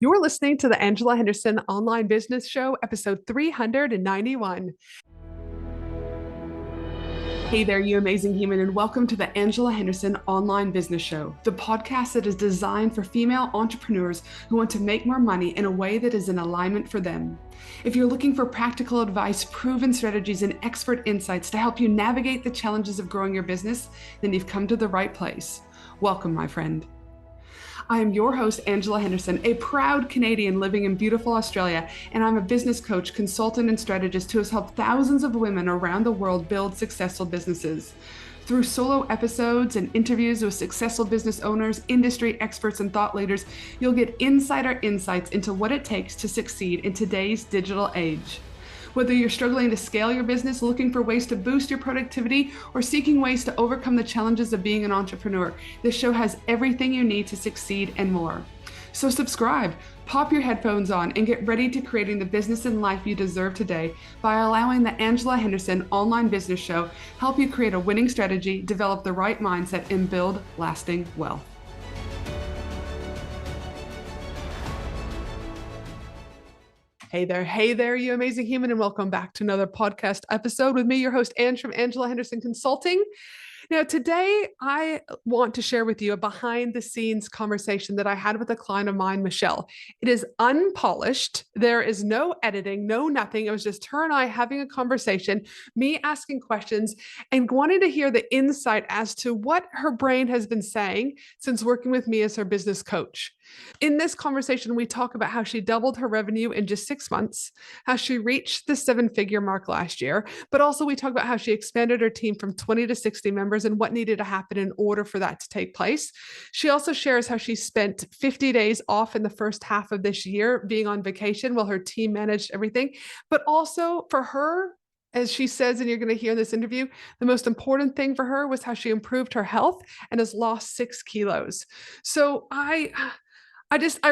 You're listening to the Angela Henderson Online Business Show, episode 391. Hey there, you amazing human, and welcome to the Angela Henderson Online Business Show, the podcast that is designed for female entrepreneurs who want to make more money in a way that is in alignment for them. If you're looking for practical advice, proven strategies, and expert insights to help you navigate the challenges of growing your business, then you've come to the right place. Welcome, my friend. I am your host, Angela Henderson, a proud Canadian living in beautiful Australia, and I'm a business coach, consultant, and strategist who has helped thousands of women around the world build successful businesses. Through solo episodes and interviews with successful business owners, industry experts, and thought leaders, you'll get insider insights into what it takes to succeed in today's digital age. Whether you're struggling to scale your business, looking for ways to boost your productivity, or seeking ways to overcome the challenges of being an entrepreneur, this show has everything you need to succeed and more. So subscribe, pop your headphones on, and get ready to creating the business and life you deserve today by allowing the Angela Henderson Online Business Show help you create a winning strategy, develop the right mindset, and build lasting wealth. Hey there, you amazing human, and welcome back to another podcast episode with me, your host, Ange from Angela Henderson Consulting. Now, today I want to share with you a behind the scenes conversation that I had with a client of mine, Michelle. It is unpolished. There is no editing, no nothing. It was just her and I having a conversation, me asking questions and wanting to hear the insight as to what her brain has been saying since working with me as her business coach. In this conversation, we talk about how she doubled her revenue in just 6 months, how she reached the 7-figure mark last year, but also we talk about how she expanded her team from 20 to 60 members and what needed to happen in order for that to take place. She also shares how she spent 50 days off in the first half of this year being on vacation while her team managed everything. But also for her, as she says, and you're going to hear in this interview, the most important thing for her was how she improved her health and has lost 6 kilos. So I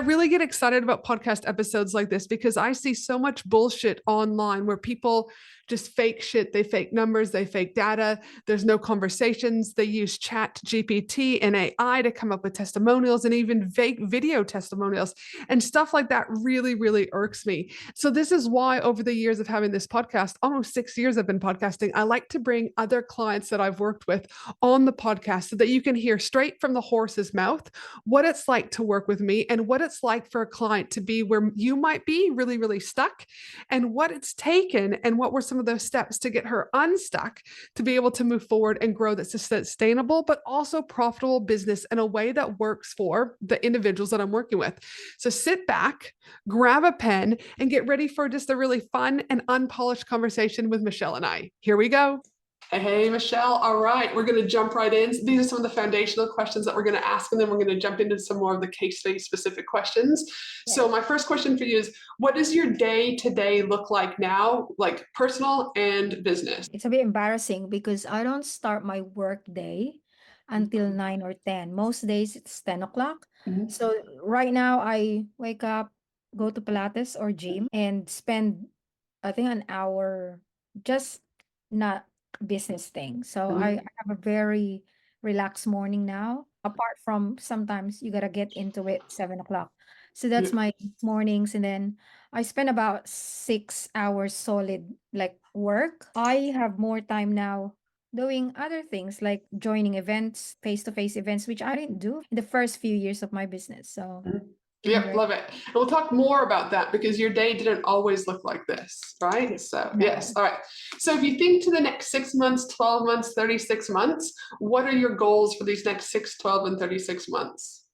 really get excited about podcast episodes like this because I see so much bullshit online where people just fake shit. They fake numbers, they fake data. There's no conversations. They use chat GPT and AI to come up with testimonials and even fake video testimonials and stuff like that really, really irks me. So this is why over the years of having this podcast, almost 6 years I've been podcasting, I like to bring other clients that I've worked with on the podcast so that you can hear straight from the horse's mouth what it's like to work with me and what it's like for a client to be where you might be really, really stuck and what it's taken and what were some of those steps to get her unstuck to be able to move forward and grow that's a sustainable but also profitable business in a way that works for the individuals that I'm working with. So sit back, grab a pen, and get ready for just a really fun and unpolished conversation with Michelle and I. Here we go. Hey, Michelle. All right, we're going to jump right in. These are some of the foundational questions that we're going to ask, and then we're going to jump into some more of the case study specific questions. Yeah. So my first question for you is, what does your day-to-day look like now, like personal and business? It's a bit embarrassing because I don't start my work day until 9 or 10. Most days it's 10 o'clock. Mhm. So right now I wake up, go to Pilates or gym and spend, I think, an hour just not business thing. So I have a very relaxed morning now. Apart from sometimes you gotta get into it 7 o'clock. So that's my mornings, and then I spend about 6 hours solid like work. I have more time now doing other things like joining events, face-to-face events, which I didn't do in the first few years of my business. So Yep, love it. And we'll talk more about that because your day didn't always look like this, right? So, yes. All right. So, if you think to the next 6 months, 12 months, 36 months, what are your goals for these next 6, 12, and 36 months?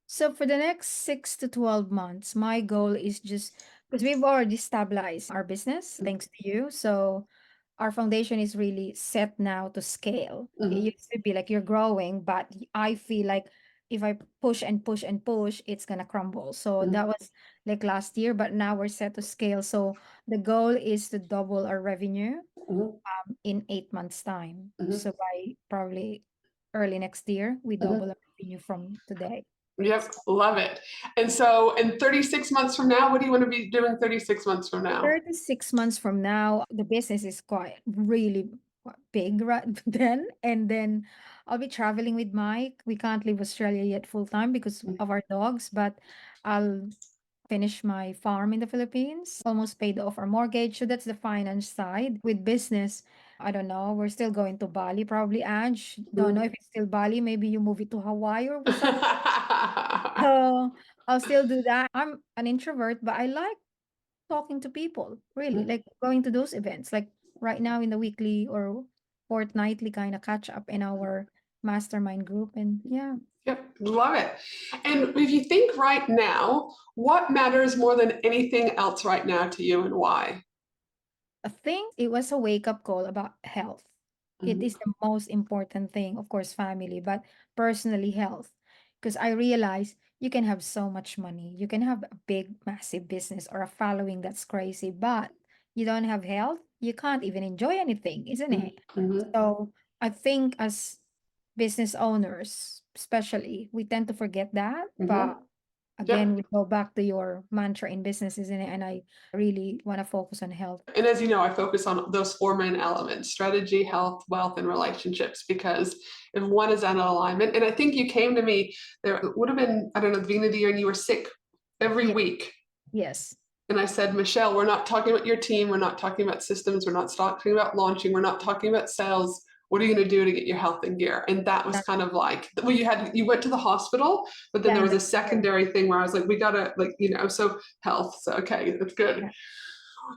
So for the next 6 to 12 months, my goal is just because we've already stabilized our business, thanks to you. So our foundation is really set now to scale. It used to be like you're growing, but I feel like if I push and push and push, it's gonna crumble. So that was like last year, but now we're set to scale. So the goal is to double our revenue in 8 months' time. So by probably early next year, we double our revenue from today. Yep, love it. And so, in 36 months from now, what do you want to be doing 36 months from now? 36 months from now, the business is quite really big right then. And then I'll be traveling with Mike. We can't leave Australia yet full time because of our dogs, but I'll Finished my farm in the Philippines, almost paid off our mortgage. So that's the finance side. With business, I don't know. We're still going to Bali, probably, Ange. Don't know if it's still Bali. Maybe you move it to Hawaii or something. So I'll still do that. I'm an introvert, but I like talking to people, really, like going to those events, like right now in the weekly or fortnightly kind of catch up in our mastermind group. And yeah, Yep, love it. And if you think right now, what matters more than anything else right now to you and why? I think it was a wake up call about health. It Mhm. is the most important thing, of course, family, but personally, health. Because I realized you can have so much money, you can have a big, massive business or a following that's crazy, but you don't have health, you can't even enjoy anything, isn't Mhm. it? Mhm. So I think as business owners, especially, we tend to forget that. But Mhm. again, Yep. we go back to your mantra in business, isn't it? And I really want to focus on health. And as you know, I focus on those four main elements: strategy, health, wealth, and relationships. Because if one is out of alignment, and I think you came to me, there would have been, I don't know, the beginning of the year, and you were sick every Yeah. week. Yes. And I said, Michelle, we're not talking about your team. We're not talking about systems. We're not talking about launching. We're not talking about sales. What are you going to do to get your health in gear? And that was That, kind of like, well, you went to the hospital, but then there yeah, was a that's true. secondary thing where I was like, we got to, like, so health. So, okay, that's good. Yeah.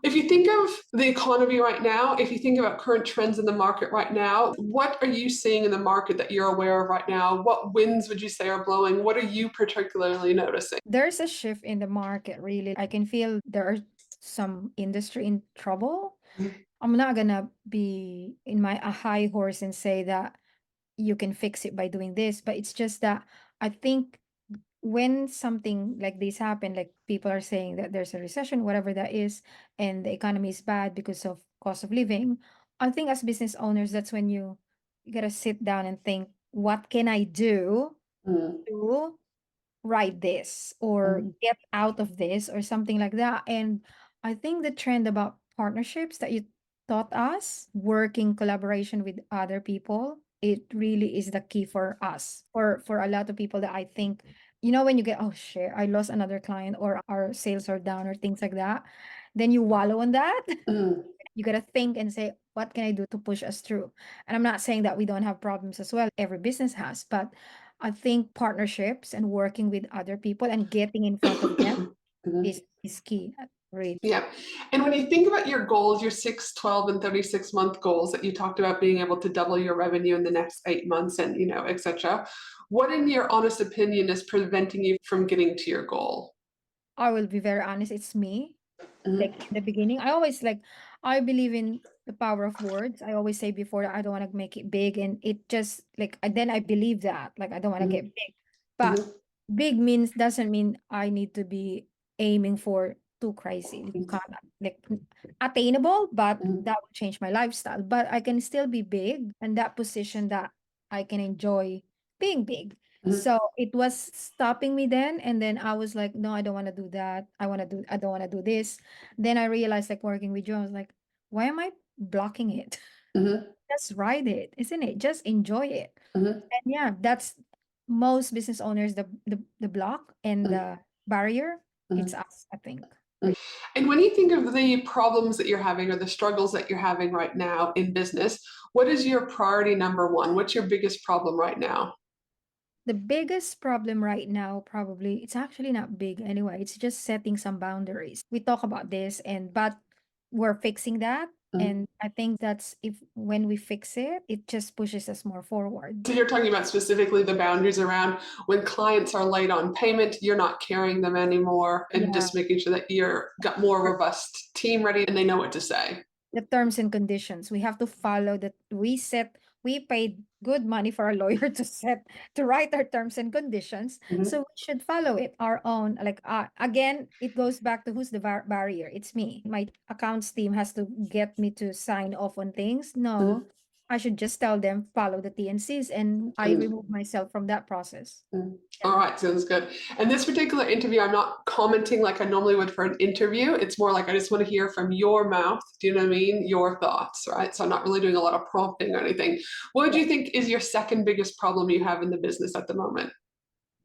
If you think of the economy right now, if you think about current trends in the market right now, what are you seeing in the market that you're aware of right now? What winds would you say are blowing? What are you particularly noticing? There's a shift in the market, really. I can feel there are some industry in trouble. I'm not gonna be in my a high horse and say that you can fix it by doing this, but it's just that I think when something like this happen, like people are saying that there's a recession, whatever that is, and the economy is bad because of cost of living, I think as business owners, that's when you gotta sit down and think, what can I do Mm, to write this or mm, get out of this or something like that. And I think the trend about partnerships that you taught us, working collaboration with other people, it really is the key for us. For a lot of people that I think, when you get, oh shit, I lost another client or our sales are down or things like that, then you wallow on that. mm, You got to think and say, what can I do to push us through? And I'm not saying that we don't have problems as well. Every business has, but I think partnerships and working with other people and getting in front of them mm. is key. Really. Yeah. And when you think about your goals, your 6, 12, and 36-month goals that you talked about being able to double your revenue in the next 8 months and, et cetera, what in your honest opinion is preventing you from getting to your goal? I will be very honest, it's me. Like Mhm. in the beginning, I always like, I believe in the power of words. I always say before that I don't want to make it big, and it just like then I believe that like I don't want to get Mhm. big, but Mhm. big means doesn't mean I need to be aiming for too crazy. You can't like attainable, but Mhm. that will change my lifestyle. But I can still be big and that position that I can enjoy being big. Mhm. So it was stopping me then, and then I was like, no, I don't want to do that. I don't want to do this. Then I realized, like working with you, I was like, why am I blocking it? Mhm. Just ride it, isn't it? Just enjoy it. Mhm. And yeah, that's most business owners, the block and Mhm. the barrier, it's Mhm. us, I think. And when you think of the problems that you're having or the struggles that you're having right now in business, what is your priority number one? What's your biggest problem right now? The biggest problem right now, probably, it's actually not big anyway. It's just setting some boundaries. We talk about this, and but we're fixing that. Mhm. And I think that's if when we fix it, it just pushes us more forward. So you're talking about specifically the boundaries around when clients are late on payment, you're not carrying them anymore and Yeah. just making sure that you're got more robust team ready and they know what to say. The terms and conditions. We have to follow that. We paid good money for a lawyer to write our terms and conditions. Mhm. So we should follow it our own. Like again, it goes back to who's the barrier. It's me. My accounts team has to get me to sign off on things. No, Mhm. I should just tell them follow the TNCs, and I Mhm. remove myself from that process. Mm. All Yeah. right, sounds good. And this particular interview, I'm not commenting like I normally would for an interview. It's more like I just want to hear from your mouth. Do you know what I mean? Your thoughts, right? So I'm not really doing a lot of prompting or anything. What do Yeah. you think is your second biggest problem you have in the business at the moment?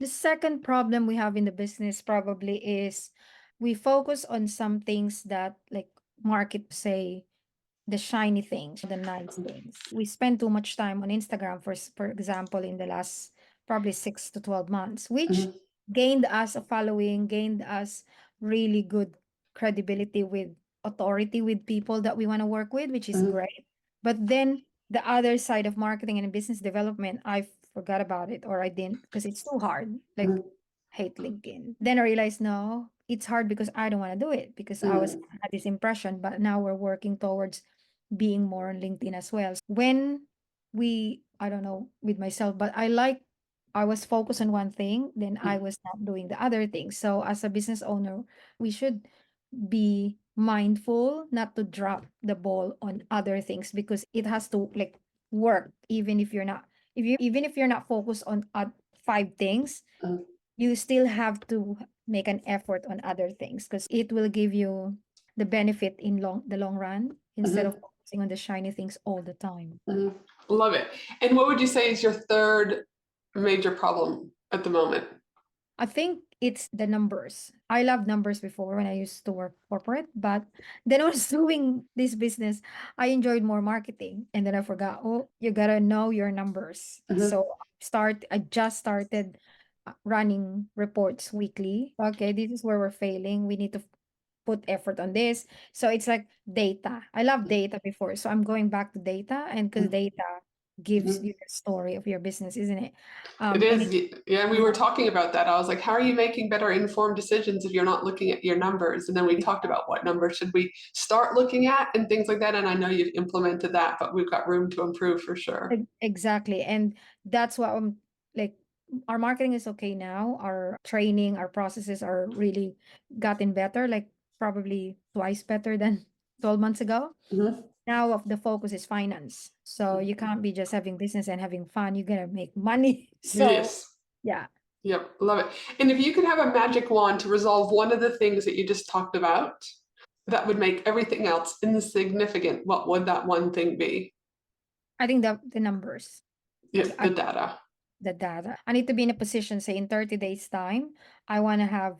The second problem we have in the business probably is we focus on some things that like market say the shiny things, the nice things. We spend too much time on Instagram for example in the last probably 6 to 12 months, which Mhm, gained us a following, gained us really good credibility with authority with people that we want to work with, which is mhm, great. But then the other side of marketing and business development, I forgot about it or I didn't because it's too hard. Like mhm, hate LinkedIn. Then I realized no, it's hard because I don't want to do it because I was mhm, had this impression, but now we're working towards being more on LinkedIn as well. When I don't know with myself, but I was focused on one thing, then I mhm, was not doing the other thing. So as a business owner, we should be mindful not to drop the ball on other things because it has to like work even if you're not even if you're not focused on five things, mhm. you still have to make an effort on other things because it will give you the benefit in the long run instead of Mhm, focusing on the shiny things all the time. mhm. Love it. And what would you say is your third major problem at the moment? I think it's the numbers. I loved numbers before when I used to work corporate, but then I was doing this business. I enjoyed more marketing, and then I forgot. Oh, you gotta know your numbers. Mhm, So I just started running reports weekly. Okay, this is where we're failing. We need to put effort on this. So it's like data. I love data before, so I'm going back to data, and because mhm, data gives mhm. you the story of your business, isn't it? It And is, it, yeah, we were yeah. talking about that. I was like, how are you making better informed decisions if you're not looking at your numbers? And then we talked about what numbers should we start looking at and things like that. And I know you've implemented that, but we've got room to improve for sure. Exactly. And that's what I'm like our marketing is okay now. Our training, our processes are really gotten better, like probably twice better than 12 months ago. Mhm. Now of the focus is finance. So you can't be just having business and having fun. You gotta make money. So Yes. yeah. Yep. Love it. And if you could have a magic wand to resolve one of the things that you just talked about that would make everything else insignificant, what would that one thing be? I think the numbers. Yep, I the data. the data. I need to be in a position, say in 30 days time, I wanna have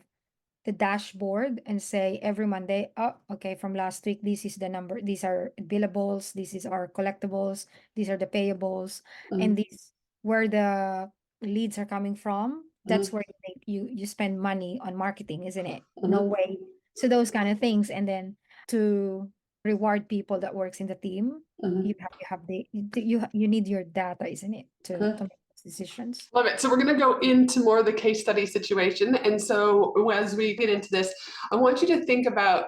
the dashboard and say every Monday, oh, okay, from last week, this is the number, these are billables, this is our collectibles, these are the payables, and Mhm, these where the leads are coming from. That's mhm, where you spend money on marketing, isn't it? No mhm, way. So those kind of things, and then to reward people that works in the team, mhm, you have you need your data, isn't it, to mhm. make those decisions. Love it. So we're going to go into more of the case study situation. And so as we get into this, I want you to think about,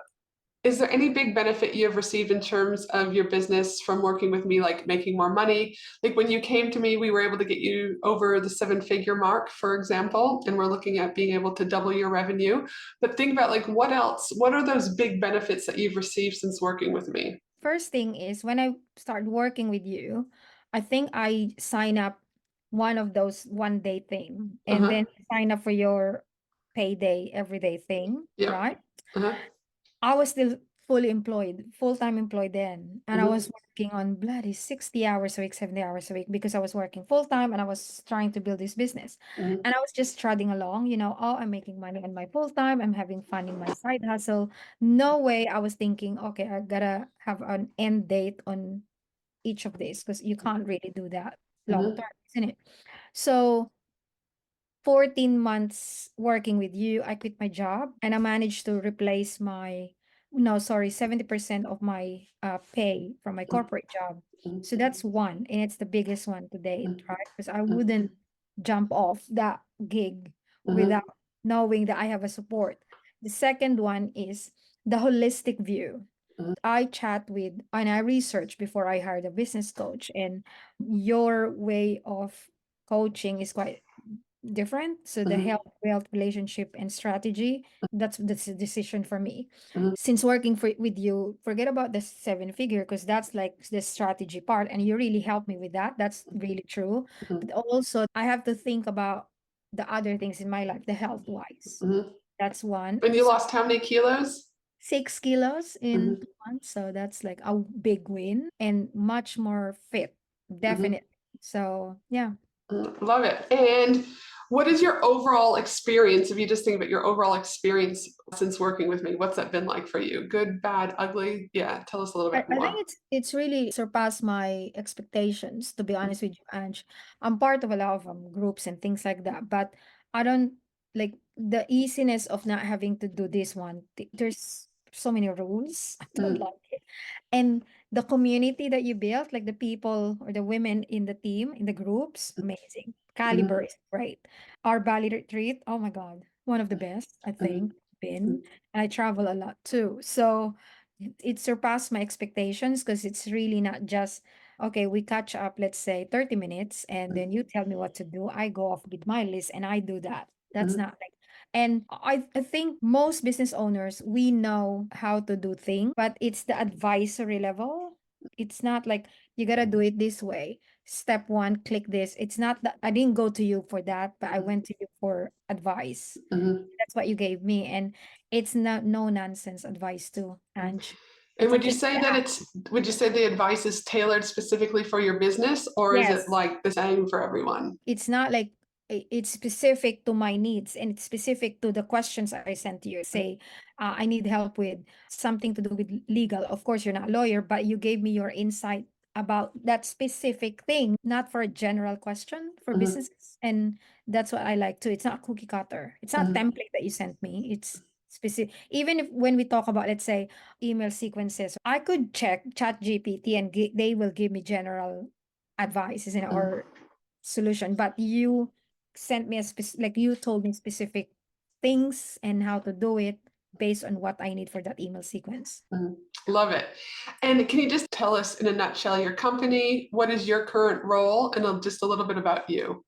is there any big benefit you have received in terms of your business from working with me, like making more money? Like when you came to me, we were able to get you over the 7-figure mark, for example, and we're looking at being able to double your revenue. But think about like what else? What are those big benefits that you've received since working with me? First thing is when I start working with you, I think I sign up one of those 1 day thing and Uh-huh. then sign up for your payday everyday thing, Yep. right? Uh-huh. I was still fully employed, full-time employed then. And I Mm-hmm. was working on bloody 60 hours a week, 70 hours a week because I was working full-time and I was trying to build this business. Mm-hmm. And I was just trudging along, oh, I'm making money on my full-time, I'm having fun in my side hustle. No way I was thinking, okay, I gotta have an end date on each of these because you can't really do that long Mm-hmm. term, isn't it? So 14 months working with you, I quit my job and I managed to replace my, no, sorry, 70% of my pay from my corporate job. So that's one, and it's the biggest one to date, right? Because I wouldn't jump off that gig Mm-hmm. without knowing that I have a support. The second one is the holistic view. I chat with and I research before I hired a business coach, and your way of coaching is quite different. So the Mm-hmm. health, wealth, relationship, and strategy, that's a decision for me. Mm-hmm. Since working with you, forget about the 7-figure because that's like the strategy part, and you really helped me with that. That's really true. Mm-hmm. But also, I have to think about the other things in my life, the health wise. Mm-hmm. That's one. And you So lost how many kilos? 6 kilos in Mm-hmm. 2 months. So that's like a big win and much more fit, Mm-hmm. definitely. So yeah. Love it. And What is your overall experience? If you just think about your overall experience since working with me, what's that been like for you? Good, bad, ugly? Yeah, tell us a little bit I think more. it's really surpassed my expectations, to be honest with you, Ange. I'm part of a lot of groups and things like that, but I don't like the easiness of not having to do this one. There's so many rules. I don't Mm, like it. And the community that you built, like the people or the women in the team, in the groups, amazing. Caliber mhm, is great. Our Bali retreat, oh my God, one of the best, I mhm, think, been. And I travel a lot too. So it surpassed my expectations because it's really not just okay, we catch up, let's say 30 minutes, and then you tell me what to do. I go off with my list and I do that. That's mhm, not like, and I think most business owners, we know how to do things, but it's the advisory level. It's not like you gotta do it this way. Step one, click this. It's not that I didn't go to you for that, but I went to you for advice. mhm. That's what you gave me. And it's not no nonsense advice too, Ange. And It's a would you click say the that app. would you say the advice is tailored specifically for your business, or is it Yes. like the same for everyone? It's not like it's specific to my needs and it's specific to the questions I sent to you. Say, I need help with something to do with legal. Of course, you're not a lawyer, but you gave me your insight about that specific thing, not for a general question for Mhm, businesses. And that's what I like too. It's not cookie cutter. It's not mhm, template that you sent me. It's specific. Even if when we talk about, let's say, email sequences, I could check Chat GPT and they will give me general advice, mhm, or solution, but you sent me a like you told me specific things and how to do it based on what I need for that email sequence. mhm. Love it. And can you just tell us in a nutshell your company? What is your current role? And just a little bit about you.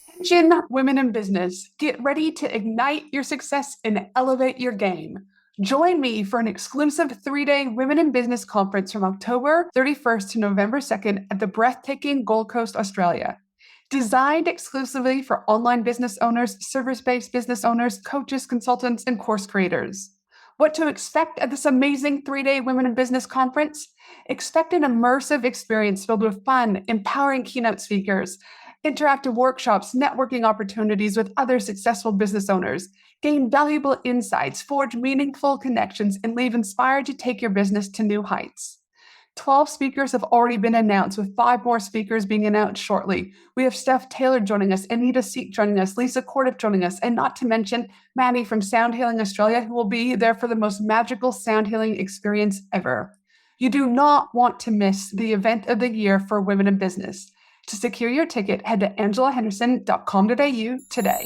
Attention, women in business, get ready to ignite your success and elevate your game. Join me for an exclusive 3-day Women in Business conference from October 31st to November 2nd at the breathtaking Gold Coast, Australia. Designed exclusively for online business owners, service based business owners, coaches, consultants, and course creators. What to expect at this amazing 3-day Women in Business conference? Expect an immersive experience filled with fun, empowering keynote speakers, interactive workshops, networking opportunities with other successful business owners, gain valuable insights, forge meaningful connections, and leave inspired to take your business to new heights. 12 speakers have already been announced, with 5 more speakers being announced shortly. We have Steph Taylor joining us, Anita Seek joining us, Lisa Cordiff joining us, and not to mention Maddie from Sound Healing Australia, who will be there for the most magical sound healing experience ever. You do not want to miss the event of the year for women in business. To secure your ticket, head to angelahenderson.com.au today.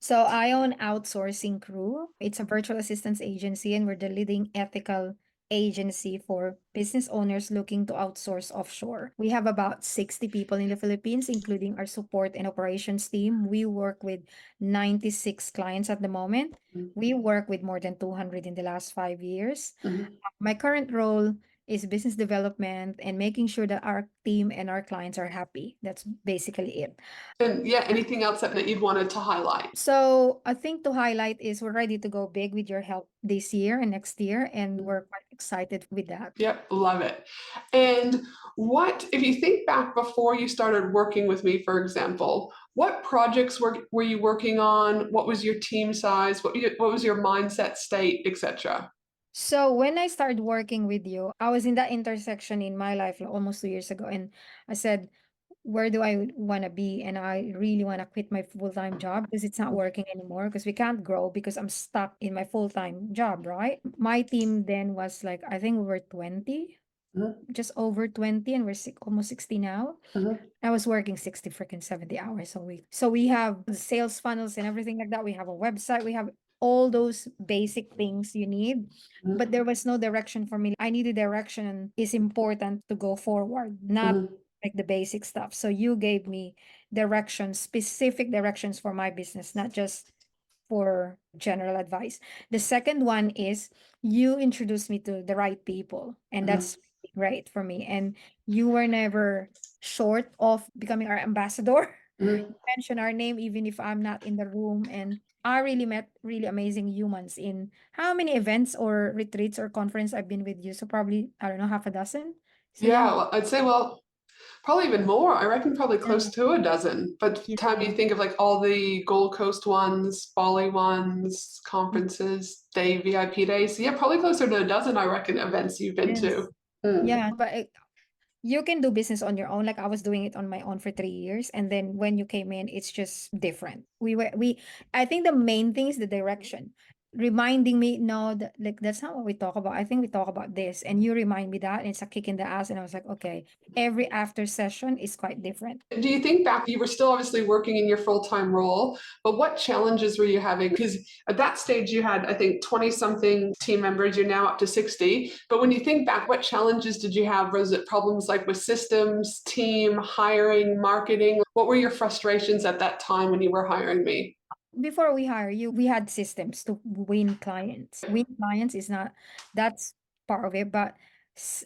So I own Outsourcing Crew. It's a virtual assistance agency, and we're the leading ethical agency for business owners looking to outsource offshore. We have about 60 people in the Philippines, including our support and operations team. We work with 96 clients at the moment. We work with more than 200 in the last 5 years. Mhm. My current role is business development and making sure that our team and our clients are happy. That's basically it. And yeah, anything else that you've wanted to highlight? So I think to highlight is we're ready to go big with your help this year and next year, and we're quite excited with that. Yep, love it. And what, if you think back before you started working with me, for example, what projects were you working on? What was your team size? What was your mindset state, etc.? So when I started working with you, I was in that intersection in my life like, almost 2 years ago, and I said, where do I want to be? And I really want to quit my full-time job because it's not working anymore because we can't grow because I'm stuck in my full-time job, right? My team then was like, I think we were 20, Mhm, just over 20, and we're almost 60 now. mhm, I was working 60 freaking 70 hours a week. So we have the sales funnels and everything like that. We have a website. We have all those basic things you need. But mhm, there was no direction for me. I needed direction is important to go forward, not mhm, like the basic stuff. So you gave me directions, specific directions for my business, not just for general advice. The second one is you introduced me to the right people, and mhm, that's great for me. And you were never short of becoming our ambassador. mhm. Mention our name even if I'm not in the room. And I really met really amazing humans in how many events or retreats or conference I've been with you. So probably, I don't know, half a dozen. So Yeah, yeah. well, I'd say, well, Probably even more. I reckon probably Yeah. close to a dozen. But the time you Yeah. think of like all the Gold Coast ones, Bali ones, Mm. conferences, day VIP days, yeah, probably closer to a dozen, I reckon, events you've been to. Yes. Yeah, but you can do business on your own. Like I was doing it on my own for 3 years, and then when you came in, it's just different. I think the main thing is the direction, reminding me, no, like that's not what we talk about. I think we talk about this, and you remind me that, and it's a kick in the ass. And I was like, okay, every after session is quite different. Do you think back, you were still obviously working in your full-time role, but what challenges were you having? Because at that stage you had, I think, 20 something team members, you're now up to 60. But when you think back, what challenges did you have? Was it problems like with systems, team, hiring, marketing? What were your frustrations at that time when you were hiring me? Before we hire you, we had systems to win clients. Win clients is not, that's part of it, but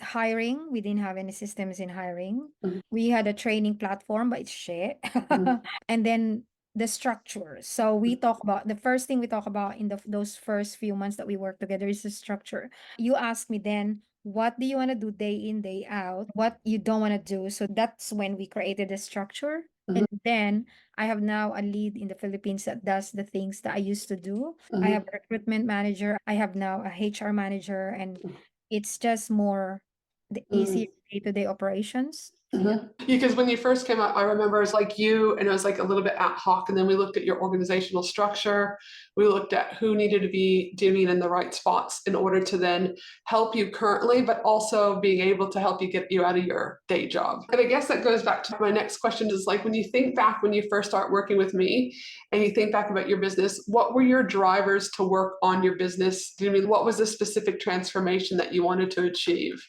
hiring, we didn't have any systems in hiring. Mhm. We had a training platform, but it's shit. Mhm. And then the structure. So we talk about the first thing we talk about in those first few months that we work together is the structure. You ask me then, what do you want to do day in, day out? What you don't want to do. So that's when we created the structure. Mhm. And then I have now a lead in the Philippines that does the things that I used to do. I Mhm. have a recruitment manager. I have now a HR manager, and it's just more the easier Mhm. day-to-day operations. Yeah. Mhm. Because when you first came out, I remember it was like you, and it was like a little bit ad hoc. And then we looked at your organizational structure. We looked at who needed to be doing in the right spots in order to then help you currently, but also being able to help you get you out of your day job. And I guess that goes back to my next question is like when you think back when you first start working with me and you think back about your business, what were your drivers to work on your business? Do you mean what was the specific transformation that you wanted to achieve?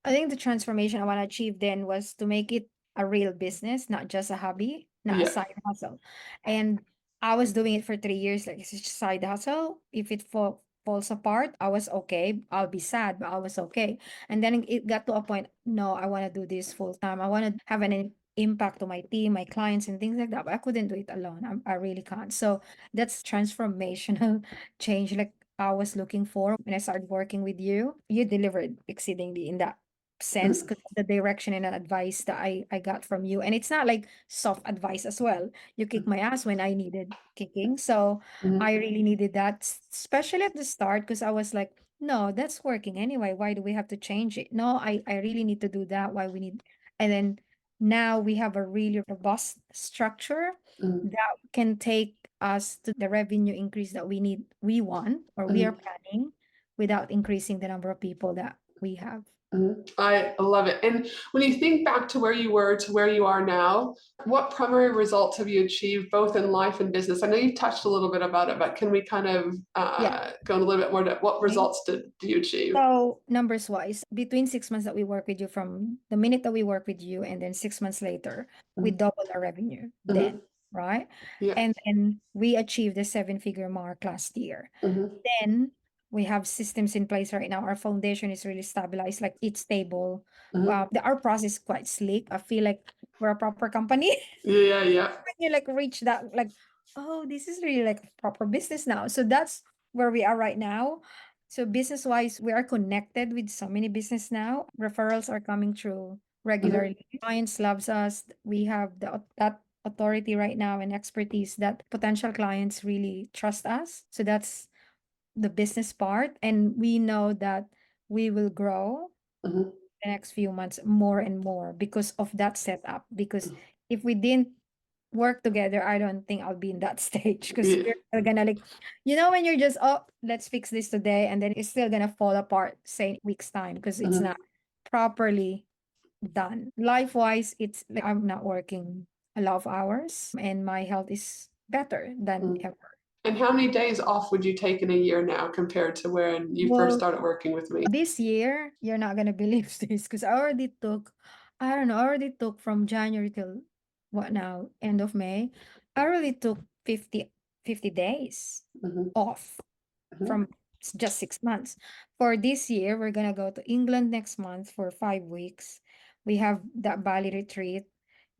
I think the transformation I want to achieve then was to make it a real business, not just a hobby, not a Yeah. side hustle. And I was doing it for 3 years, like it's just a side hustle. If it falls apart, I was okay. I'll be sad, but I was okay. And then it got to a point, no, I want to do this full time. I want to have an impact on my team, my clients, and things like that. But I couldn't do it alone. I really can't. So that's transformational change. Like I was looking for when I started working with you. You delivered exceedingly in that sense because of the direction and advice that I got from you. And it's not like soft advice as well. You kick my ass when I needed kicking. So Mhm. I really needed that, especially at the start, because I was like, no, that's working anyway. Why do we have to change it? No, I really need to do that. Why we need, and then now we have a really robust structure Mhm. that can take us to the revenue increase that we want, or we are Mhm. planning without increasing the number of people that we have. Mhm. I love it. And when you think back to where you were to where you are now, what primary results have you achieved both in life and business? I know you touched a little bit about it, but can we kind of Yeah. go in a little bit more to what Okay. results do you achieve? So numbers wise, between 6 months that we work with you, from the minute that we work with you, and then 6 months later, we Mhm. double our revenue then, Mhm. right? Yeah. And then we achieved the seven-figure mark last year. Mhm. Then we have systems in place right now. Our foundation is really stabilized, like it's stable. Mhm. Our process is quite slick. I feel like we're a proper company. Yeah, yeah. When you like reach that, like, oh, this is really like a proper business now. So that's where we are right now. So business wise, we are connected with so many business now. Referrals are coming through Mhm. regularly. Clients loves us. We have that authority right now and expertise that potential clients really trust us. So that's the business part, and we know that we will grow Mhm. the next few months more and more because of that setup. Because if we didn't work together, I don't think I'll be in that stage, because Yeah. we're still gonna like, when you're just, oh, let's fix this today, and then it's still gonna fall apart, say weeks time, because it's Mhm. not properly done. Life wise, it's like I'm not working a lot of hours, and my health is better than Mhm. ever. And how many days off would you take in a year now compared to when you first Well, started working with me? this year, you're not gonna believe this, because I don't know, I already took from January till what now, end of May. I already took 50 days Mhm. off Mhm. from just 6 months. For this year, we're gonna go to England next month for 5 weeks. We have that Bali retreat.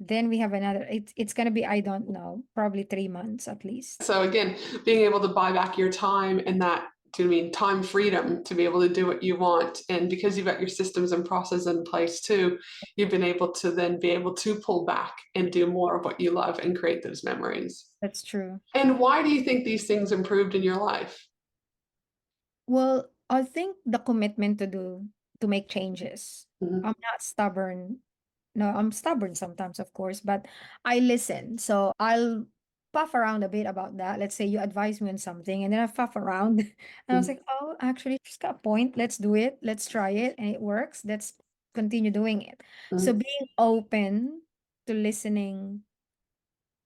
Then we have another, it's gonna be, I don't know, probably 3 months at least. So again, being able to buy back your time and that time freedom to be able to do what you want. And because you've got your systems and processes in place too, you've been able to then be able to pull back and do more of what you love and create those memories. That's true. And why do you think these things improved in your life? Well, I think the commitment to make changes. Mm-hmm. I'm not stubborn. No, I'm stubborn sometimes, of course, but I listen. So I'll puff around a bit about that. Let's say you advise me on something, and then I puff around, and I was Mm-hmm. like, oh, actually, she's got a point. Let's do it. Let's try it, and it works. Let's continue doing it. So Mm-hmm. being open to listening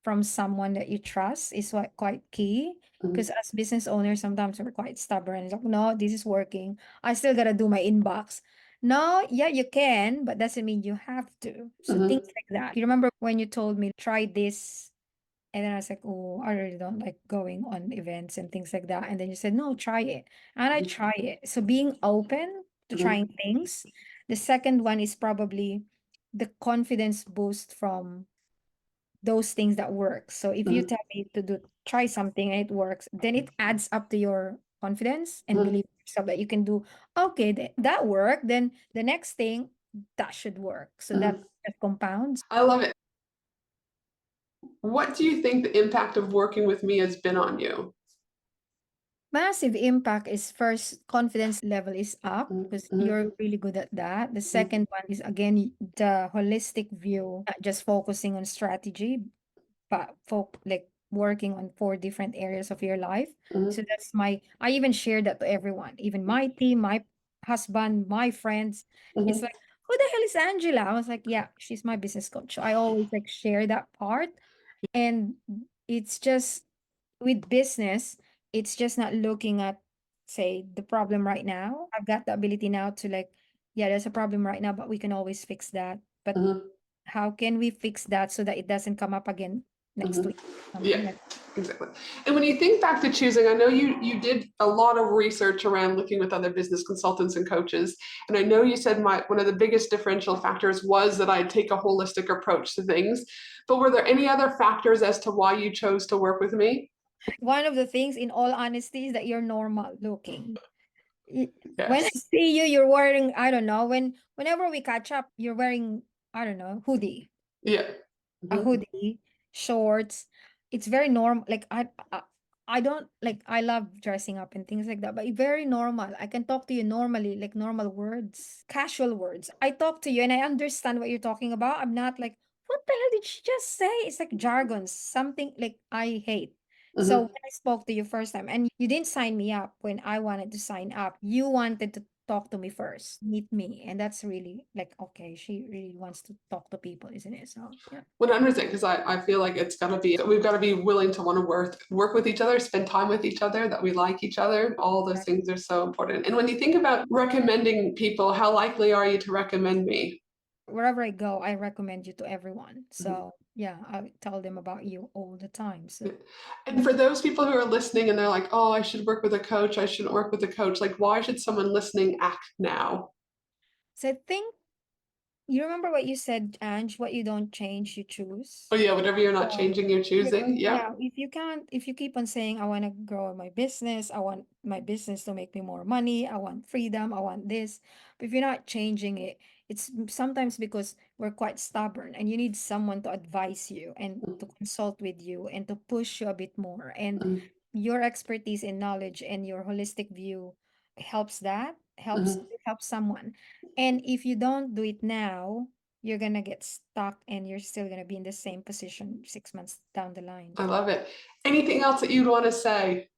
from someone that you trust is what quite key. Mm-hmm. Because as business owners, sometimes we're quite stubborn. It's like, no, this is working. I still gotta do my inbox. No, yeah, you can, but doesn't mean you have to. So Mm-hmm. things like that. You remember when you told me try this, and then I was like, oh, I really don't like going on events and things like that. And then you said, no, try it. And I try it. So being open to Mm-hmm. trying things. The second one is probably the confidence boost from those things that work. So if you Mm-hmm. tell me to try something and it works, then it adds up to your confidence and Mm-hmm. believe in yourself that you can do, okay, that worked, then the next thing that should work. So Mm-hmm. that compounds. I love it. What do you think the impact of working with me has been on you? Massive impact is first, confidence level is up because Mm-hmm. you're really good at that. The Mm-hmm. second one is again the holistic view, not just focusing on strategy, but like working on four different areas of your life. Mm-hmm. So I even share that to everyone, even my team, my husband, my friends. It's Mm-hmm. like, who the hell is Angela? I was like, yeah, she's my business coach. So I always like share that part. And it's just with business, it's just not looking at, say, the problem right now. I've got the ability now to like, yeah, there's a problem right now, but we can always fix that. But Mm-hmm. how can we fix that so that it doesn't come up again next Mm-hmm. week? Yeah, Something like exactly. And when you think back to choosing, I know you did a lot of research around looking with other business consultants and coaches. And I know you said one of the biggest differential factors was that I'd take a holistic approach to things. But were there any other factors as to why you chose to work with me? one of the things, in all honesty, is that you're normal looking. When I Yes. see you, you're wearing, I don't know, whenever we catch up, you're wearing, I don't know, hoodie. Yeah. A Mm-hmm. hoodie, shorts. It's very normal. Like I don't like I love dressing up and things like that, but very normal. I can talk to you normally, like normal words, casual words. I talk to you and I understand what you're talking about. I'm not like, what the hell did she just say? It's like jargon, something like I hate. So Mm-hmm. when I spoke to you first time and you didn't sign me up when I wanted to sign up, you wanted to talk to me first, meet me. And that's really like, okay, she really wants to talk to people, isn't it? So yeah. 100%, because I feel like we've got to be willing to want to work with each other, spend time with each other, that we like each other. All those things are so important. And when you think about recommending people, how likely are you to recommend me? Wherever I go, I recommend you to everyone. Mhm. So yeah, I tell them about you all the time. So And for those people who are listening and they're like, oh, I should work with a coach, I shouldn't work with a coach, like, why should someone listening act now? so I think you remember what you said, Ange, what you don't change, you choose. Oh, yeah, whatever you're not So, changing, you're yeah, choosing. Yep. yeah, if you keep on saying, I want to grow my business, I want my business to make me more money, I want freedom, I want this. But if you're not changing it, it's sometimes because we're quite stubborn and you need someone to advise you and to consult with you and to push you a bit more. And Mhm. your expertise and knowledge and your holistic view helps that, Mhm. helps someone. And if you don't do it now, you're gonna get stuck and you're still gonna be in the same position 6 months down the line. I love it. Anything else that you'd want to say?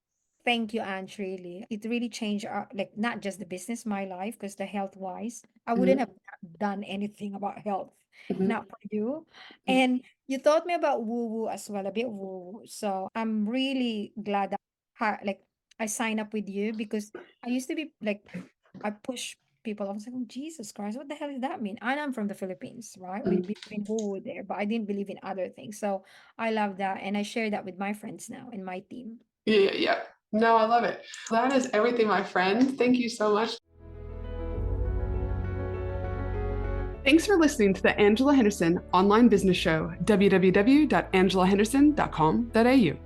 Thank you, Ange, really. It really changed our, like, not just the business, my life, because the health wise, I wouldn't Mhm. have done anything about health, if Mhm. not for you. Mhm. And you taught me about woo-woo as well, a bit woo-woo. So I'm really glad that like I signed up with you because I used to be like I push people. I was like, oh, Jesus Christ, what the hell does that mean? And I'm from the Philippines, right? We Mhm. believe in woo-woo there, but I didn't believe in other things. So I love that. And I share that with my friends now in my team. Yeah, yeah, yeah. No, I love it. That is everything, my friend. Thank you so much. Thanks for listening to the Angela Henderson online business show, www.angelahenderson.com.au.